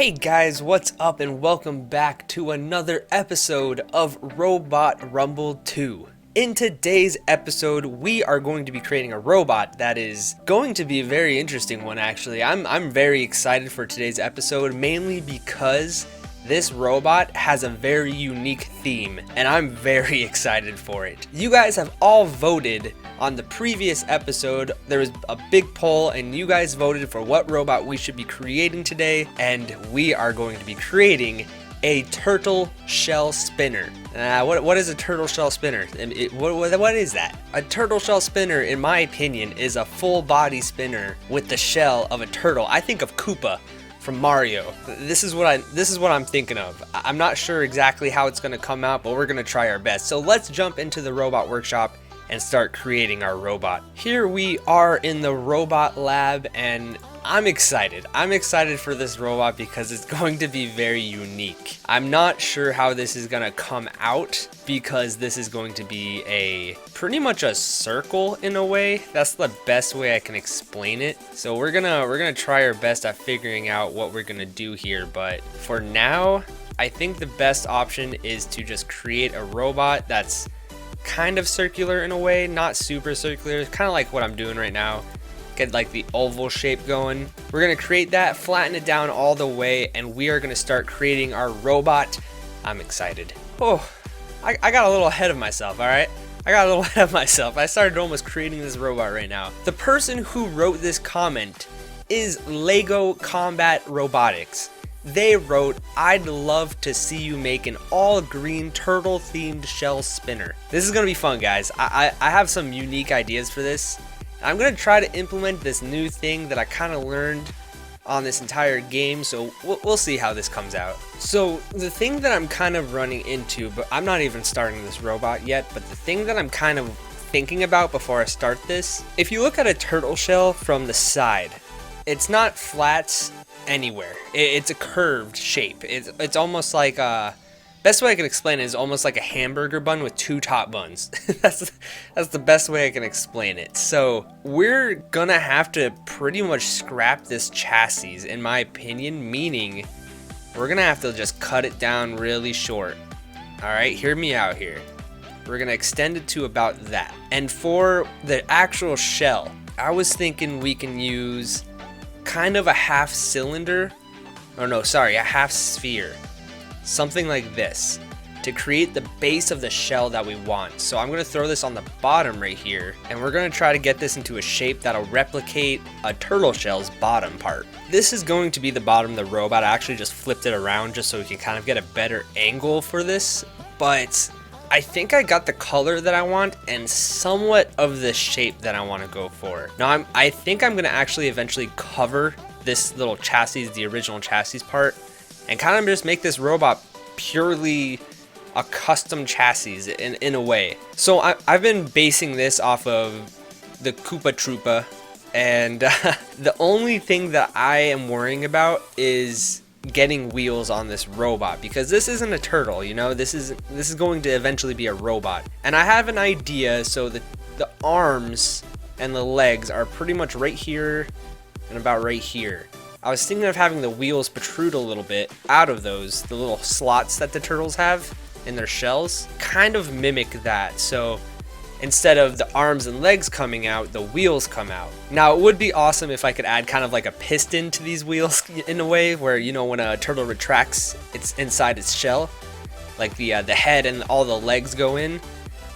Hey guys, what's up and welcome back to another episode of Robot Rumble 2. In today's episode, we are going to be creating a robot that is going to be a very interesting one actually. I'm very excited for today's episode, mainly because this robot has a very unique theme, and I'm very excited for it. You guys have all voted on the previous episode. There was a big poll, and you guys voted for what robot we should be creating today, and we are going to be creating a turtle shell spinner. What is a turtle shell spinner? What is that? A turtle shell spinner, in my opinion, is a full body spinner with the shell of a turtle. I think of Koopa from Mario. This is what I'm thinking of. I'm not sure exactly how it's going to come out, but we're going to try our best. So let's jump into the robot workshop and start creating our robot. Here we are in the robot lab, and I'm excited. I'm excited for this robot because it's going to be very unique. I'm not sure how this is gonna come out because this is going to be pretty much a circle in a way. That's the best way I can explain it. So we're gonna try our best at figuring out what we're gonna do here, but for now, I think the best option is to just create a robot that's kind of circular in a way, not super circular, kind of like what I'm doing right now. Get like the oval shape going. We're gonna create that, flatten it down all the way, and we are gonna start creating our robot. I'm excited. Oh, I got a little ahead of myself, all right? I got a little ahead of myself. I started almost creating this robot right now. The person who wrote this comment is Lego Combat Robotics. They wrote, "I'd love to see you make an all-green turtle-themed shell spinner." This is gonna be fun, guys. I have some unique ideas for this. I'm gonna try to implement this new thing that I kind of learned on this entire game, so we'll see how this comes out. So the thing that I'm kind of running into, but I'm not even starting this robot yet, but the thing that I'm kind of thinking about before I start this, if you look at a turtle shell from the side, it's not flat anywhere. It's a curved shape. It's almost like best way I can explain it is almost like a hamburger bun with two top buns. that's the best way I can explain it. So we're gonna have to pretty much scrap this chassis, in my opinion, meaning we're gonna have to just cut it down really short. All right, hear me out here. We're gonna extend it to about that. And for the actual shell, I was thinking we can use kind of a half cylinder, or no, sorry, a half sphere, something like this, to create the base of the shell that we want. So I'm going to throw this on the bottom right here, and we're going to try to get this into a shape that'll replicate a turtle shell's bottom part. This is going to be the bottom of the robot. I actually just flipped it around just so we can kind of get a better angle for this, but I think I got the color that I want and somewhat of the shape that I want to go for. Now I think I'm going to actually eventually cover this little chassis, the original chassis part, and kind of just make this robot purely a custom chassis in a way. So I've been basing this off of the Koopa Troopa, and the only thing that I am worrying about is getting wheels on this robot, because this isn't a turtle, you know, this is going to eventually be a robot. And I have an idea. So the arms and the legs are pretty much right here and about right here. I was thinking of having the wheels protrude a little bit out of those, the little slots that the turtles have in their shells, kind of mimic that. So instead of the arms and legs coming out, the wheels come out. Now, it would be awesome if I could add kind of like a piston to these wheels in a way where, you know, when a turtle retracts, it's inside its shell, like the head and all the legs go in.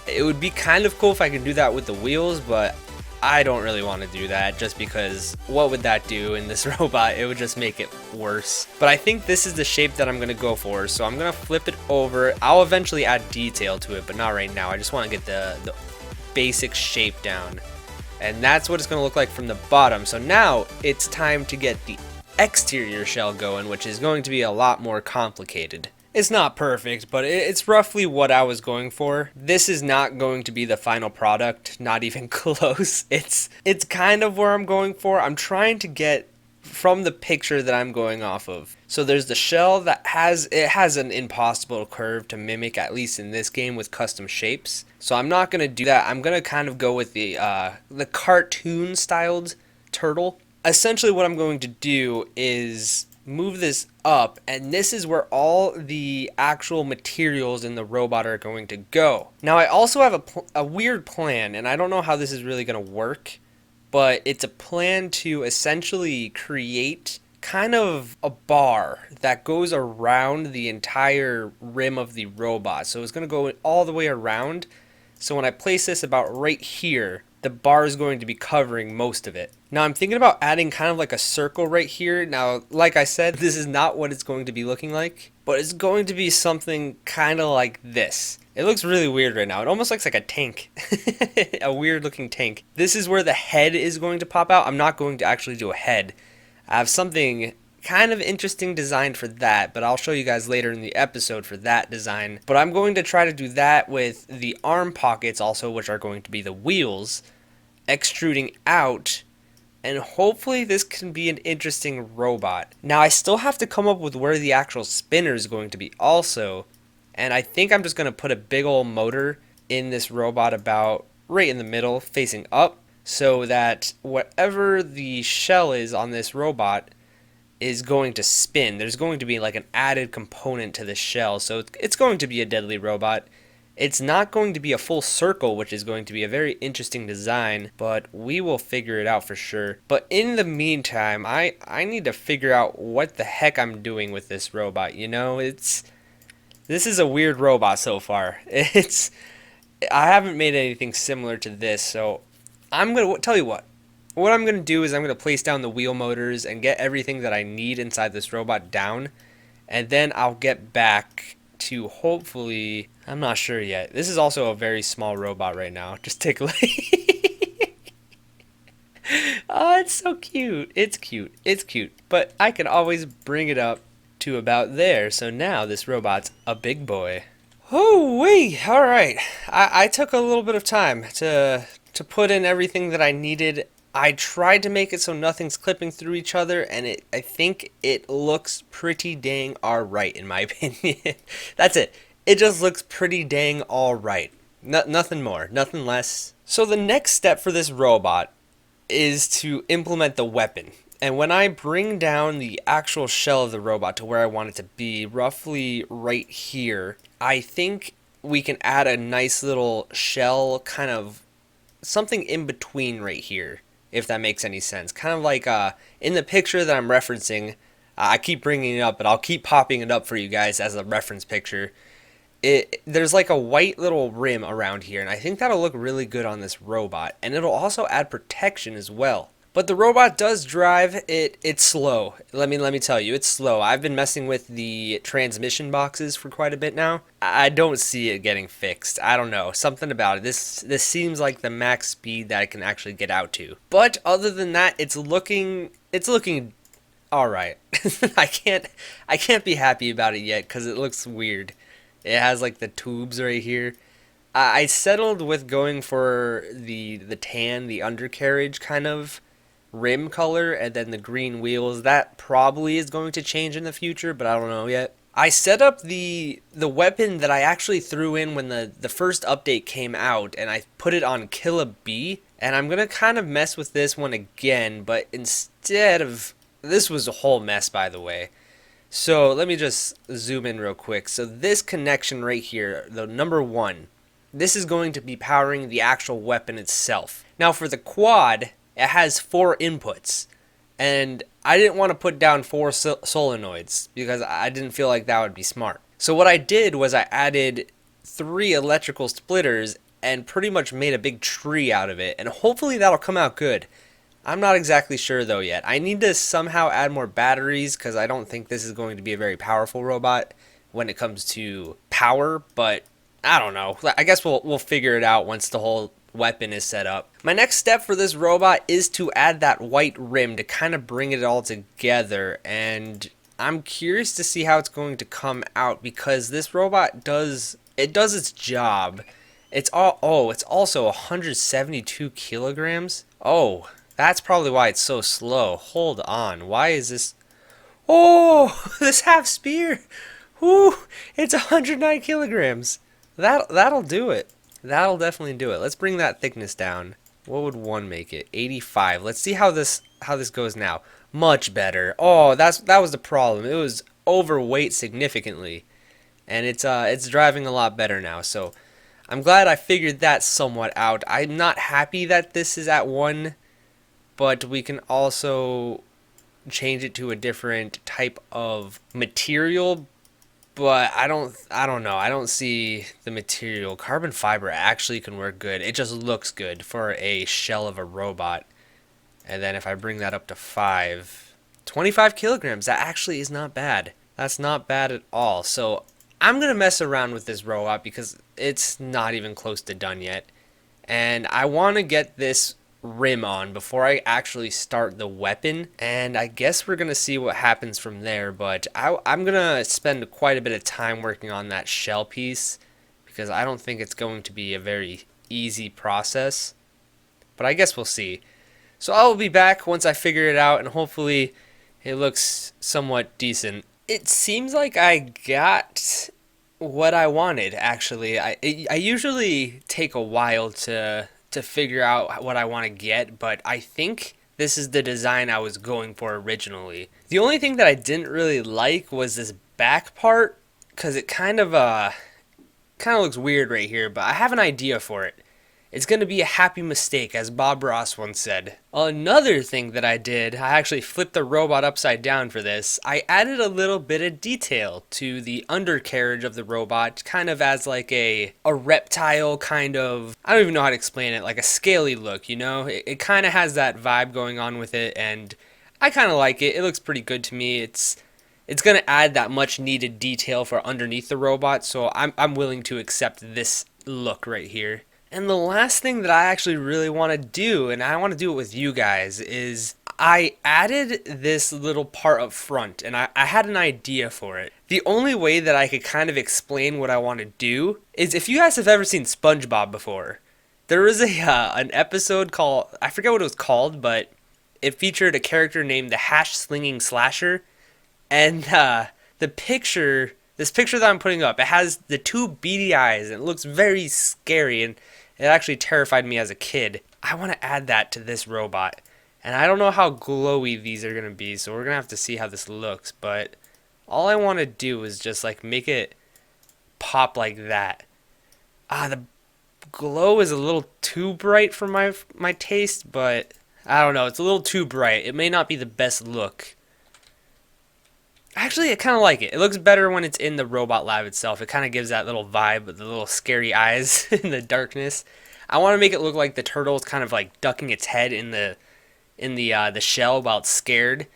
It would be kind of cool if I could do that with the wheels, but I don't really want to do that, just because what would that do in this robot? It would just make it worse. But I think this is the shape that I'm going to go for, so I'm going to flip it over. I'll eventually add detail to it, but not right now. I just want to get the basic shape down, and that's what it's going to look like from the bottom. So now it's time to get the exterior shell going, which is going to be a lot more complicated. It's not perfect, but it's roughly what I was going for. This is not going to be the final product, not even close. It's kind of where I'm going for. I'm trying to get from the picture that I'm going off of. So there's the shell that has an impossible curve to mimic, at least in this game, with custom shapes. So I'm not gonna do that. I'm gonna kind of go with the cartoon styled turtle. Essentially what I'm going to do is move this up, and this is where all the actual materials in the robot are going to go. Now I also have a weird plan, and I don't know how this is really going to work, but it's a plan to essentially create kind of a bar that goes around the entire rim of the robot. So it's going to go all the way around. So when I place this about right here, the bar is going to be covering most of it. Now I'm thinking about adding kind of like a circle right here. Now, like I said, this is not what it's going to be looking like, but it's going to be something kind of like this. It looks really weird right now. It almost looks like a tank, a weird looking tank. This is where the head is going to pop out. I'm not going to actually do a head. I have something kind of interesting designed for that, but I'll show you guys later in the episode for that design. But I'm going to try to do that with the arm pockets also, which are going to be the wheels, extruding out, and hopefully this can be an interesting robot. Now I still have to come up with where the actual spinner is going to be also, and I think I'm just going to put a big old motor in this robot about right in the middle facing up, so that whatever the shell is on this robot is going to spin. There's going to be like an added component to the shell, so it's going to be a deadly robot. It's not going to be a full circle, which is going to be a very interesting design, but we will figure it out for sure. But in the meantime, I need to figure out what the heck I'm doing with this robot. You know, this is a weird robot so far. I haven't made anything similar to this, so I'm going to tell you what. What I'm going to do is I'm going to place down the wheel motors and get everything that I need inside this robot down, and then I'll get back to hopefully, I'm not sure yet. This is also a very small robot right now. Just take a look. Oh, it's so cute. It's cute. It's cute. But I can always bring it up to about there. So now this robot's a big boy. Oh, wait. All right. I took a little bit of time to put in everything that I needed. I tried to make it so nothing's clipping through each other, and I think it looks pretty dang alright in my opinion. That's it. It just looks pretty dang alright. Nothing more, nothing less. So the next step for this robot is to implement the weapon. And when I bring down the actual shell of the robot to where I want it to be, roughly right here, I think we can add a nice little shell, kind of something in between right here, if that makes any sense. Kind of like in the picture that I'm referencing, I keep bringing it up, but I'll keep popping it up for you guys as a reference picture. There's like a white little rim around here, and I think that'll look really good on this robot, and it'll also add protection as well. But the robot does drive. It's slow. Let me tell you, it's slow. I've been messing with the transmission boxes for quite a bit now. I don't see it getting fixed. I don't know, something about it. This seems like the max speed that I can actually get out to. But other than that, it's looking all right. I can't be happy about it yet because it looks weird. It has like the tubes right here. I settled with going for the tan, the undercarriage kind of rim color, and then the green wheels. That probably is going to change in the future, but I don't know yet. I set up the weapon that I actually threw in when the first update came out, and I put it on Kill a Bee, and I'm gonna kind of mess with this one again, but instead of, this was a whole mess by the way. So let me just zoom in real quick. So this connection right here, the number 1, this is going to be powering the actual weapon itself. Now for the quad, it has 4 inputs, and I didn't want to put down 4 solenoids because I didn't feel like that would be smart. So what I did was I added 3 electrical splitters and pretty much made a big tree out of it, and hopefully that'll come out good. I'm not exactly sure though yet. I need to somehow add more batteries because I don't think this is going to be a very powerful robot when it comes to power, but I don't know. I guess we'll figure it out once the whole weapon is set up. My next step for this robot is to add that white rim to kind of bring it all together, and I'm curious to see how it's going to come out because this robot does its job. It's also 172 kilograms. Oh, that's probably why it's so slow. Hold on. Why is this? Oh, this half spear. Whoo, it's 109 kilograms. That'll do it. That'll definitely do it. Let's bring that thickness down. What would 1 make it? 85. Let's see how this goes now. Much better. Oh, that was the problem. It was overweight significantly, and it's driving a lot better now. So I'm glad I figured that somewhat out. I'm not happy that this is at 1, but we can also change it to a different type of material. But I don't know. I don't see the material. Carbon fiber actually can work good. It just looks good for a shell of a robot. And then if I bring that up to 25 kilograms, that actually is not bad. That's not bad at all. So I'm going to mess around with this robot because it's not even close to done yet. And I want to get this rim on before I actually start the weapon. And I guess we're going to see what happens from there. But I'm going to spend quite a bit of time working on that shell piece because I don't think it's going to be a very easy process. But I guess we'll see. So I will be back once I figure it out, and hopefully it looks somewhat decent. It seems like I got what I wanted, actually. I usually take a while to figure out what I want to get, but I think this is the design I was going for originally. The only thing that I didn't really like was this back part, because it kind of looks weird right here, but I have an idea for it. It's going to be a happy mistake, as Bob Ross once said. Another thing that I did, I actually flipped the robot upside down for this. I added a little bit of detail to the undercarriage of the robot, kind of as like a reptile kind of, I don't even know how to explain it, like a scaly look, you know? It kind of has that vibe going on with it, and I kind of like it. It looks pretty good to me. It's going to add that much needed detail for underneath the robot, so I'm willing to accept this look right here. And the last thing that I actually really want to do, and I want to do it with you guys, is I added this little part up front, and I had an idea for it. The only way that I could kind of explain what I want to do is if you guys have ever seen SpongeBob before, there was an episode called, I forget what it was called, but it featured a character named the Hash Slinging Slasher, and this picture that I'm putting up, it has the two beady eyes, and it looks very scary, and it actually terrified me as a kid. I want to add that to this robot. And I don't know how glowy these are going to be, so we're going to have to see how this looks. But all I want to do is just like make it pop like that. The glow is a little too bright for my taste, but I don't know. It's a little too bright. It may not be the best look. Actually, I kind of like it. It looks better when it's in the robot lab itself. It kind of gives that little vibe with the little scary eyes in the darkness. I want to make it look like the turtle is kind of like ducking its head in the shell while it's scared,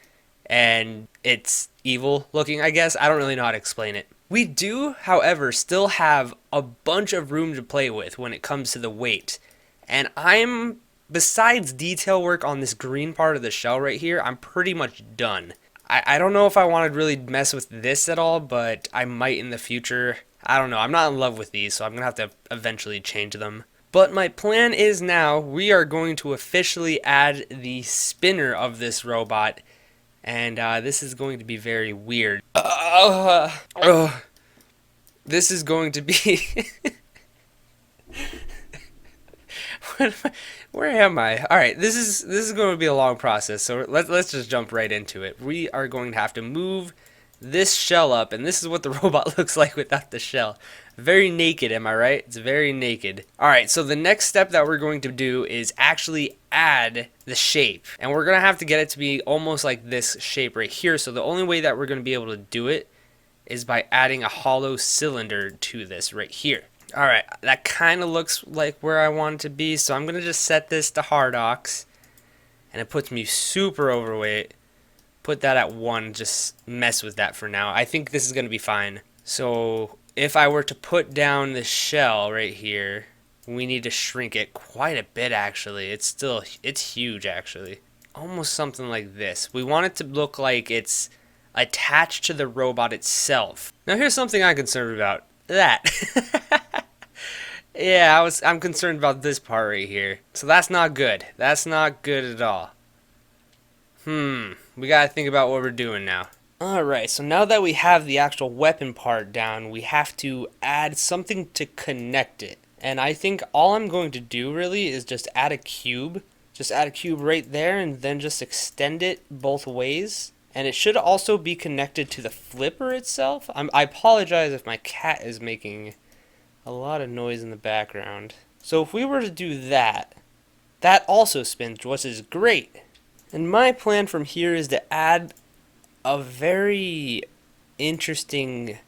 and it's evil looking, I guess. I don't really know how to explain it. We do, however, still have a bunch of room to play with when it comes to the weight. And besides detail work on this green part of the shell right here, I'm pretty much done. I don't know if I want to really mess with this at all, but I might in the future. I don't know. I'm not in love with these, so I'm going to have to eventually change them. But my plan is now we are going to officially add the spinner of this robot, and this is going to be very weird. This is going to be... Where am I? All right, this is going to be a long process, so let's just jump right into it. We are going to have to move this shell up, and this is what the robot looks like without the shell. Very naked, am I right? It's very naked. All right, so the next step that we're going to do is actually add the shape, and we're going to have to get it to be almost like this shape right here. So the only way that we're going to be able to do it is by adding a hollow cylinder to this right here. Alright, that kind of looks like where I want it to be, so I'm going to just set this to Hardox, and it puts me super overweight. Put that at 1, just mess with that for now. I think this is going to be fine. So, if I were to put down the shell right here, we need to shrink it quite a bit actually. It's huge actually. Almost something like this. We want it to look like it's attached to the robot itself. Now here's something I'm concerned about. That. Yeah, I'm concerned about this part right here. So that's not good. That's not good at all. We gotta think about what we're doing now. Alright, so now that we have the actual weapon part down, we have to add something to connect it. And I think all I'm going to do really is just add a cube Just add a cube right there and then just extend it both ways. And it should also be connected to the flipper itself. I apologize if my cat is making a lot of noise in the background. So if we were to do that, that also spins, which is great. And my plan from here is to add a very interesting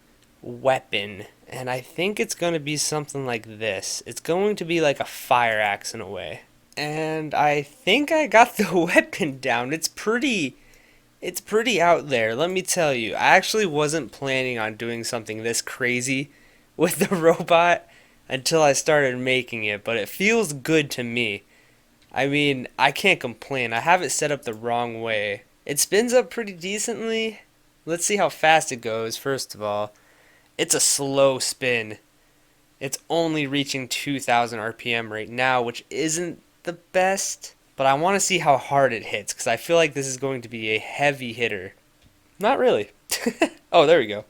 weapon. And I think it's going to be something like this. It's going to be like a fire axe in a way. And I think I got the weapon down. It's pretty out there, let me tell you. I actually wasn't planning on doing something this crazy with the robot until I started making it, but it feels good to me. I mean, I can't complain. I have it set up the wrong way. It spins up pretty decently. Let's see how fast it goes, first of all. It's a slow spin. It's only reaching 2,000 RPM right now, which isn't the best. But I want to see how hard it hits, because I feel like this is going to be a heavy hitter. Not really. Oh, there we go.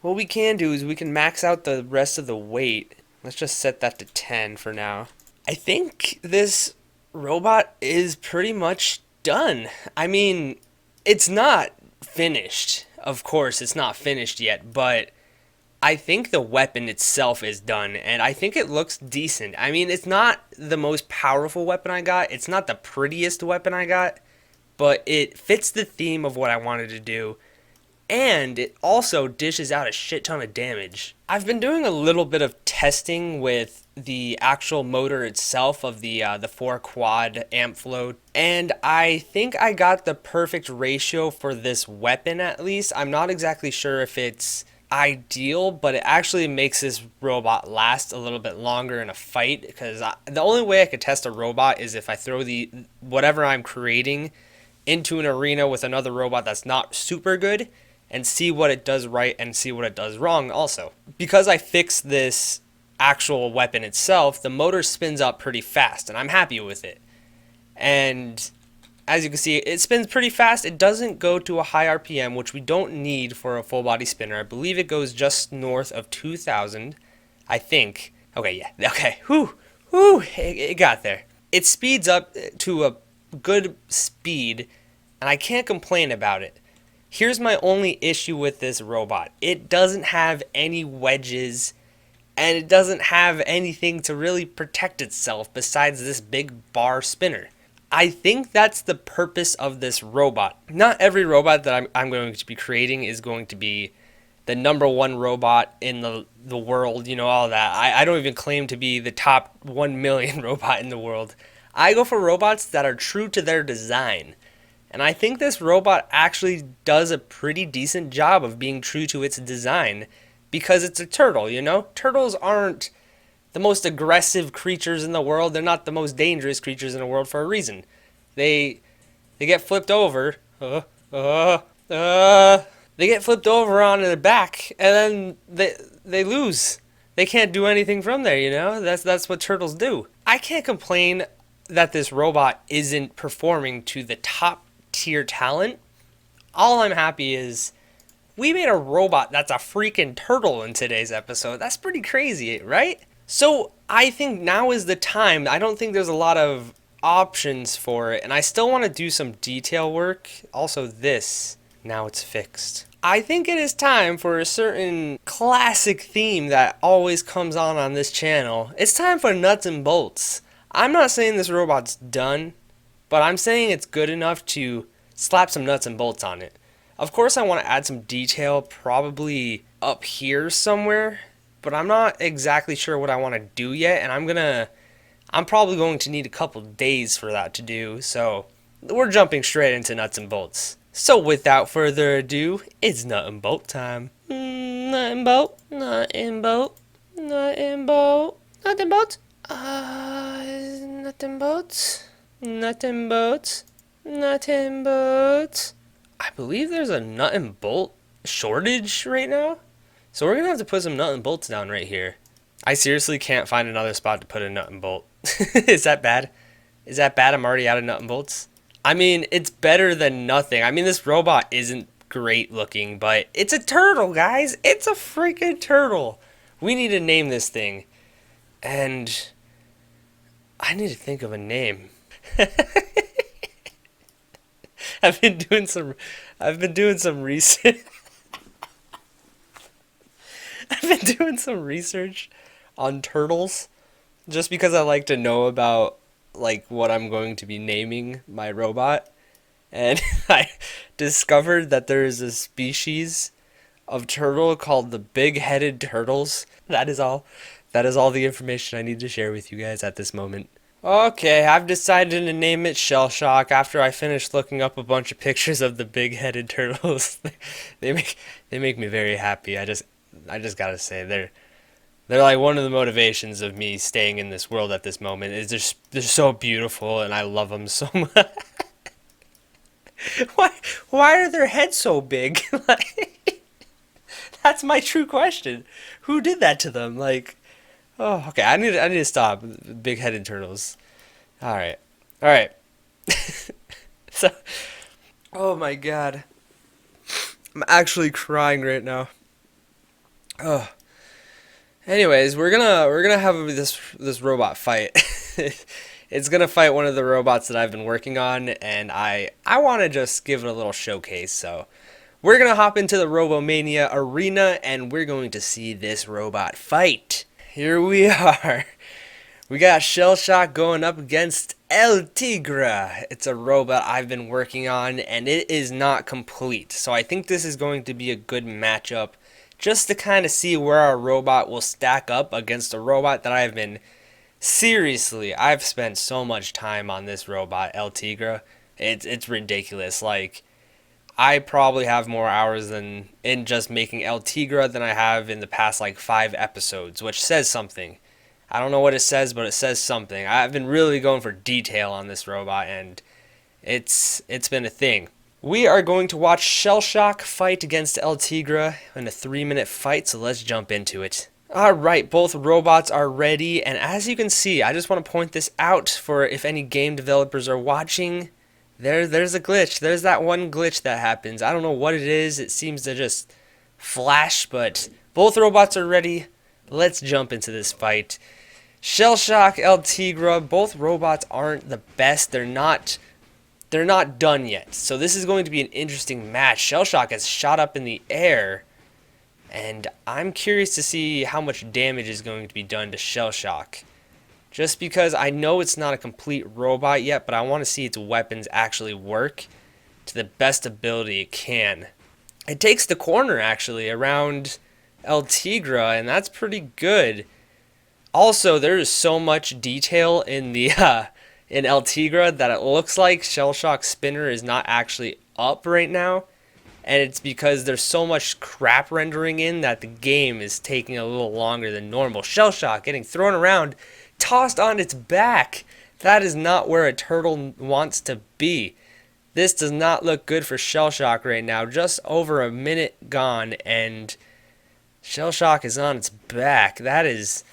What we can do is we can max out the rest of the weight. Let's just set that to 10 for now. I think this robot is pretty much done. I mean, it's not finished. Of course, it's not finished yet, but I think the weapon itself is done, and I think it looks decent. I mean, it's not the most powerful weapon I got. It's not the prettiest weapon I got, but it fits the theme of what I wanted to do, and it also dishes out a shit ton of damage. I've been doing a little bit of testing with the actual motor itself of the 4-quad amp flow, and I think I got the perfect ratio for this weapon at least. I'm not exactly sure if it's ideal, but it actually makes this robot last a little bit longer in a fight, because the only way I could test a robot is if I throw the whatever I'm creating into an arena with another robot that's not super good and see what it does right and see what it does wrong also. Because I fixed this actual weapon itself, the motor spins up pretty fast and I'm happy with it. And as you can see, it spins pretty fast. It doesn't go to a high RPM, which we don't need for a full body spinner. I believe it goes just north of 2,000, I think. Okay, yeah, okay, it got there. It speeds up to a good speed, and I can't complain about it. Here's my only issue with this robot. It doesn't have any wedges, and it doesn't have anything to really protect itself besides this big bar spinner. I think that's the purpose of this robot. Not every robot that I'm going to be creating is going to be the #1 robot in the world, you know, all that. I don't even claim to be the top 1 million robot in the world. I go for robots that are true to their design. And I think this robot actually does a pretty decent job of being true to its design, because it's a turtle, you know? Turtles aren't the most aggressive creatures in the world. They're not the most dangerous creatures in the world for a reason. They get flipped over. They get flipped over on their back, and then they lose. They can't do anything from there, you know? That's what turtles do. I can't complain that this robot isn't performing to the top tier talent. All I'm happy is we made a robot that's a freaking turtle in today's episode. That's pretty crazy, right? So I think now is the time. I don't think there's a lot of options for it, and I still want to do some detail work. Also this, now it's fixed. I think it is time for a certain classic theme that always comes on this channel. It's time for nuts and bolts. I'm not saying this robot's done, but I'm saying it's good enough to slap some nuts and bolts on it. Of course I want to add some detail, probably up here somewhere, but I'm not exactly sure what I want to do yet, and I'm probably going to need a couple days for that to do, so we're jumping straight into nuts and bolts. So without further ado, it's nut and bolt time. Nut and bolt, nut and bolt, nut and bolt, nut and bolt. Nut and bolts, nut and bolts, nut and bolts. I believe there's a nut and bolt shortage right now. So we're going to have to put some nut and bolts down right here. I seriously can't find another spot to put a nut and bolt. Is that bad? Is that bad? I'm already out of nut and bolts. I mean, it's better than nothing. I mean, this robot isn't great looking, but it's a turtle, guys. It's a freaking turtle. We need to name this thing. And I need to think of a name. I've been doing some research. I've been doing some research on turtles just because I like to know about like what I'm going to be naming my robot. And I discovered that there is a species of turtle called the big-headed turtles. That is all. That is all the information I need to share with you guys at this moment. Okay, I've decided to name it Shell Shock after I finished looking up a bunch of pictures of the big-headed turtles. they make they make me very happy. I just gotta say they're like one of the motivations of me staying in this world at this moment. Is they're so beautiful and I love them so much. Why why are their heads so big? Like, that's my true question. Who did that to them? Like, oh, okay. I need to stop. Big-headed turtles. All right. All right. So, oh my God. I'm actually crying right now. Oh. Anyways, we're gonna have this robot fight. It's gonna fight one of the robots that I've been working on, and I want to just give it a little showcase. So we're gonna hop into the Robomania arena, and we're going to see this robot fight. Here we are. We got Shell Shock going up against El Tigre. It's a robot I've been working on, and it is not complete. So I think this is going to be a good matchup, just to kind of see where our robot will stack up against a robot that I've been... Seriously, I've spent so much time on this robot, El Tigre. It's ridiculous. Like, I probably have more hours than in just making El Tigre than I have in the past like 5 episodes, which says something. I don't know what it says, but it says something. I've been really going for detail on this robot, and it's been a thing. We are going to watch Shell Shock fight against El Tigre in a 3-minute fight, so let's jump into it. Alright, both robots are ready, and as you can see, I just want to point this out for if any game developers are watching. There's a glitch. There's that one glitch that happens. I don't know what it is. It seems to just flash, but both robots are ready. Let's jump into this fight. Shell Shock, El Tigre, both robots aren't the best. They're not done yet. So this is going to be an interesting match. Shell Shock has shot up in the air, and I'm curious to see how much damage is going to be done to Shell Shock. Just because I know it's not a complete robot yet, but I want to see its weapons actually work to the best ability it can. It takes the corner, actually, around El Tigre, and that's pretty good. Also, there is so much detail in the in El Tigre that it looks like Shell Shock's spinner is not actually up right now. And it's because there's so much crap rendering in that the game is taking a little longer than normal. Shell Shock getting thrown around, tossed on its back. That is not where a turtle wants to be. This does not look good for Shell Shock right now. Just over a minute gone, and Shell Shock is on its back. That is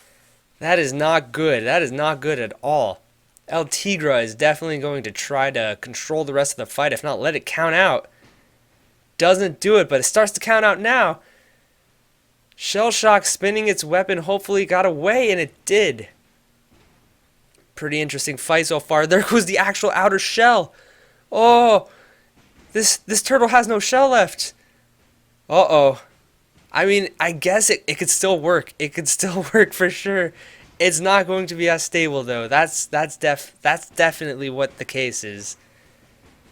not good. That is not good at all. El Tigre is definitely going to try to control the rest of the fight, if not let it count out. Doesn't do it, but it starts to count out now. Shell Shock spinning its weapon hopefully got away, and it did. Pretty interesting fight so far. There goes the actual outer shell. Oh, this turtle has no shell left. Uh-oh. I mean, I guess it could still work. It could still work for sure. It's not going to be as stable though. That's definitely what the case is.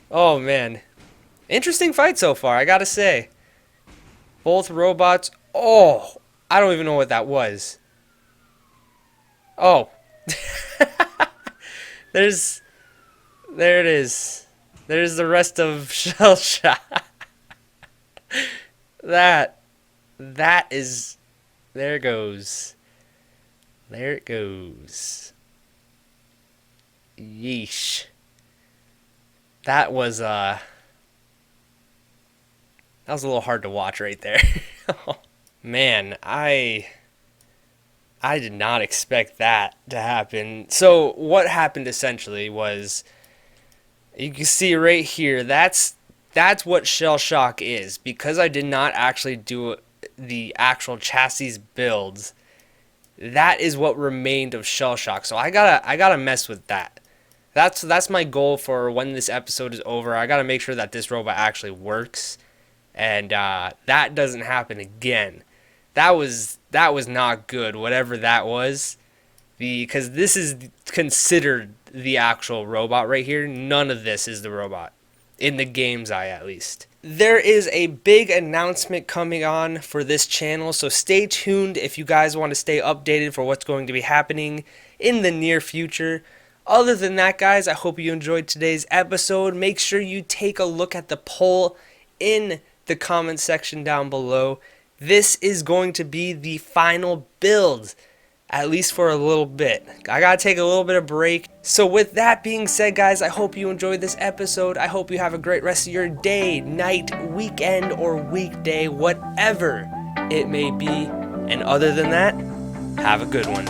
Oh man. Interesting fight so far, I gotta say. Both robots. Oh, I don't even know what that was. Oh. There it is. There's the rest of Shell Shock. That is, there it goes. There it goes. Yeesh. That was a little hard to watch right there. Man, I did not expect that to happen. So what happened essentially was, you can see right here, that's what Shell Shock is. Because I did not actually do the actual chassis builds, that is what remained of Shell Shock. So I gotta mess with that. That's my goal for when this episode is over. I gotta make sure that this robot actually works, and that doesn't happen again. That was not good. Whatever that was, because this is considered the actual robot right here. None of this is the robot in the game's eye, at least. There is a big announcement coming on for this channel, so stay tuned if you guys want to stay updated for what's going to be happening in the near future. Other than that, guys, I hope you enjoyed today's episode. Make sure you take a look at the poll in the comment section down below. This is going to be the final build, at least for a little bit. I gotta take a little bit of break. So with that being said, guys, I hope you enjoyed this episode. I hope you have a great rest of your day, night, weekend, or weekday, whatever it may be. And other than that, have a good one.